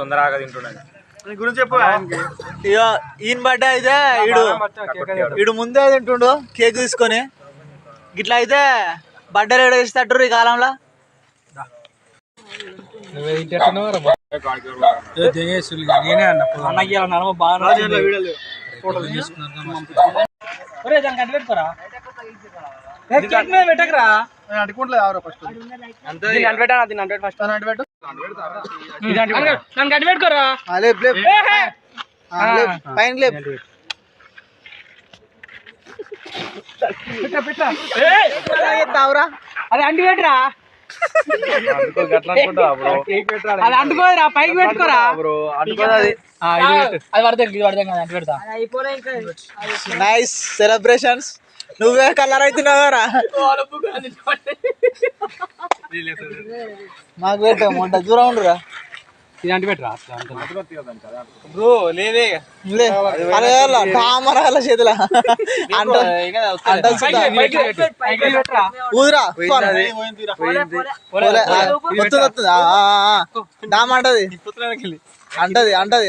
తొందరగా తింటున్నాను గురించి చెప్పు. ఇక ఈయన బర్త్డే అయితే ఇడు ముందే తింటుండు కేక్ తీసుకొని. గిట్లా అయితే బర్త్డేలు ఏడ చేసేటట్టు ఈ కాలంలో. నేనే అన్న బాగా పెట్టకరా అడుకుంటలేదు ఎవరో ఫస్ట్ పెట్టుకోరా పైన లేపు. అది అంటి పెట్టరా అది అంటుకోదురా పైకి పెట్టుకోరా అది పడతాం ఇది పడతాం కదా అంటి పెడతా. Nice celebrations. నువ్వే కలర్ అవుతున్నావురా. మాకు పెట్టాము వంట దూరం ఉండరా. ఇది అంటి పెట్టరా బ్రో లేదే డామరాల చేతుల ఊదిరా వస్తుంది డామ అంటది అంటది